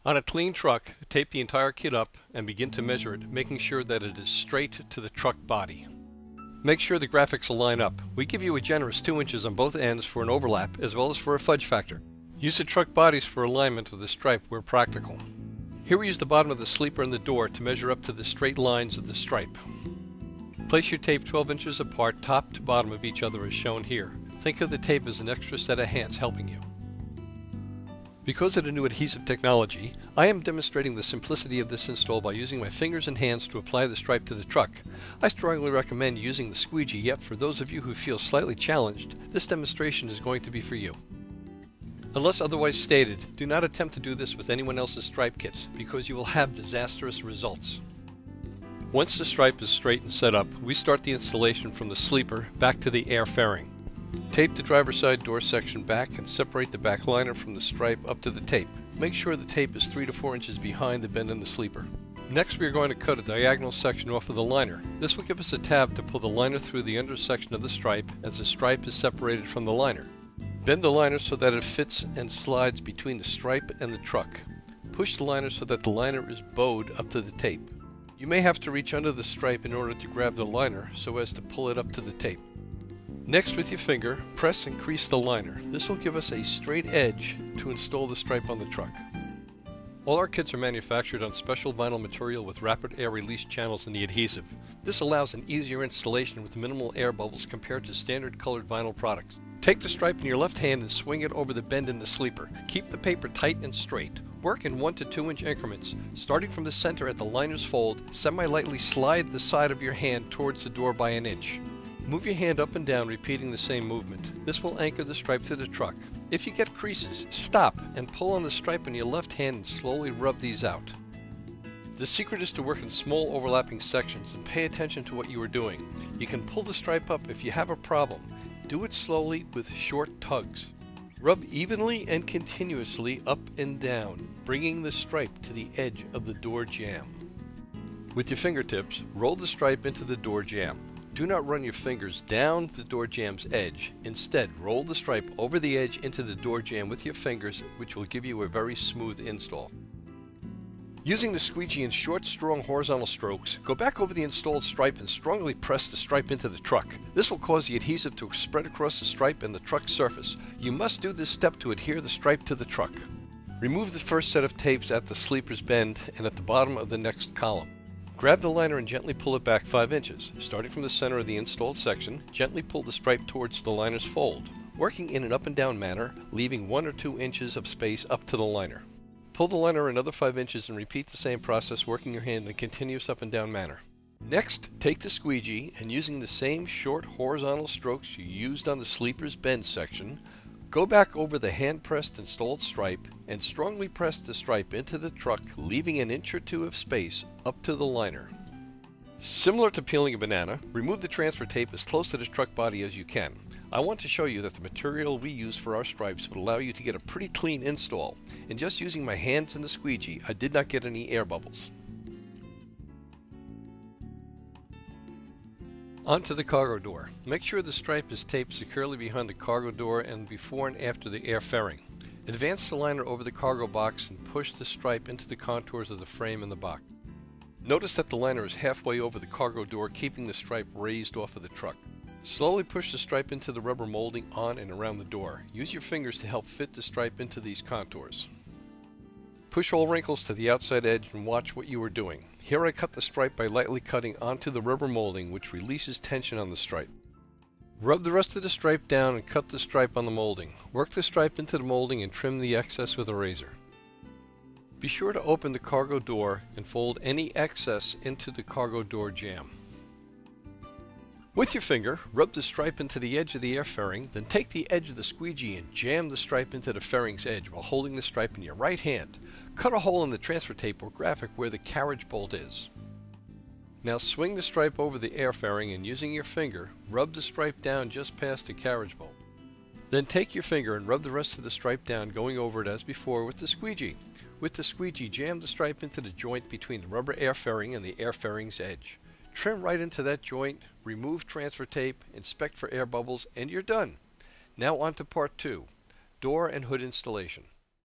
On a clean truck, tape the entire kit up and begin to measure it, making sure that it is straight to the truck body. Make sure the graphics will line up. We give you a generous 2 inches on both ends for an overlap as well as for a fudge factor. Use the truck bodies for alignment of the stripe where practical. Here we use the bottom of the sleeper and the door to measure up to the straight lines of the stripe. Place your tape 12 inches apart, top to bottom of each other as shown here. Think of the tape as an extra set of hands helping you. Because of the new adhesive technology, I am demonstrating the simplicity of this install by using my fingers and hands to apply the stripe to the truck. I strongly recommend using the squeegee, yet for those of you who feel slightly challenged, this demonstration is going to be for you. Unless otherwise stated, do not attempt to do this with anyone else's stripe kits, because you will have disastrous results. Once the stripe is straight and set up, we start the installation from the sleeper back to the air fairing. Tape the driver's side door section back and separate the back liner from the stripe up to the tape. Make sure the tape is 3 to 4 inches behind the bend in the sleeper. Next we are going to cut a diagonal section off of the liner. This will give us a tab to pull the liner through the under section of the stripe as the stripe is separated from the liner. Bend the liner so that it fits and slides between the stripe and the truck. Push the liner so that the liner is bowed up to the tape. You may have to reach under the stripe in order to grab the liner so as to pull it up to the tape. Next, with your finger, press and crease the liner. This will give us a straight edge to install the stripe on the truck. All our kits are manufactured on special vinyl material with rapid air release channels in the adhesive. This allows an easier installation with minimal air bubbles compared to standard colored vinyl products. Take the stripe in your left hand and swing it over the bend in the sleeper. Keep the paper tight and straight. Work in 1 to 2 inch increments. Starting from the center at the liner's fold, semi-lightly slide the side of your hand towards the door by 1 inch. Move your hand up and down, repeating the same movement. This will anchor the stripe to the truck. If you get creases, stop and pull on the stripe in your left hand and slowly rub these out. The secret is to work in small overlapping sections and pay attention to what you are doing. You can pull the stripe up if you have a problem. Do it slowly with short tugs. Rub evenly and continuously up and down, bringing the stripe to the edge of the door jamb. With your fingertips, roll the stripe into the door jamb. Do not run your fingers down the door jamb's edge. Instead, roll the stripe over the edge into the door jamb with your fingers, which will give you a very smooth install. Using the squeegee in short, strong horizontal strokes, go back over the installed stripe and strongly press the stripe into the truck. This will cause the adhesive to spread across the stripe and the truck surface. You must do this step to adhere the stripe to the truck. Remove the first set of tapes at the sleeper's bend and at the bottom of the next column. Grab the liner and gently pull it back 5 inches. Starting from the center of the installed section, gently pull the stripe towards the liner's fold, working in an up and down manner, leaving 1 or 2 inches of space up to the liner. Pull the liner another 5 inches and repeat the same process, working your hand in a continuous up and down manner. Next, take the squeegee and using the same short horizontal strokes you used on the sleeper's bend section, go back over the hand-pressed installed stripe and strongly press the stripe into the truck, leaving 1 inch or 2 of space up to the liner. Similar to peeling a banana, remove the transfer tape as close to the truck body as you can. I want to show you that the material we use for our stripes would allow you to get a pretty clean install. In just using my hands and the squeegee, I did not get any air bubbles. Onto the cargo door. Make sure the stripe is taped securely behind the cargo door and before and after the air fairing. Advance the liner over the cargo box and push the stripe into the contours of the frame in the box. Notice that the liner is halfway over the cargo door, keeping the stripe raised off of the truck. Slowly push the stripe into the rubber molding on and around the door. Use your fingers to help fit the stripe into these contours. Push all wrinkles to the outside edge and watch what you are doing. Here I cut the stripe by lightly cutting onto the rubber molding, which releases tension on the stripe. Rub the rest of the stripe down and cut the stripe on the molding. Work the stripe into the molding and trim the excess with a razor. Be sure to open the cargo door and fold any excess into the cargo door jamb. With your finger, rub the stripe into the edge of the air fairing, then take the edge of the squeegee and jam the stripe into the fairing's edge while holding the stripe in your right hand. Cut a hole in the transfer tape or graphic where the carriage bolt is. Now swing the stripe over the air fairing and using your finger, rub the stripe down just past the carriage bolt. Then take your finger and rub the rest of the stripe down, going over it as before with the squeegee. With the squeegee, jam the stripe into the joint between the rubber air fairing and the air fairing's edge. Trim right into that joint, remove transfer tape, inspect for air bubbles, and you're done. Now on to part 2, door and hood installation.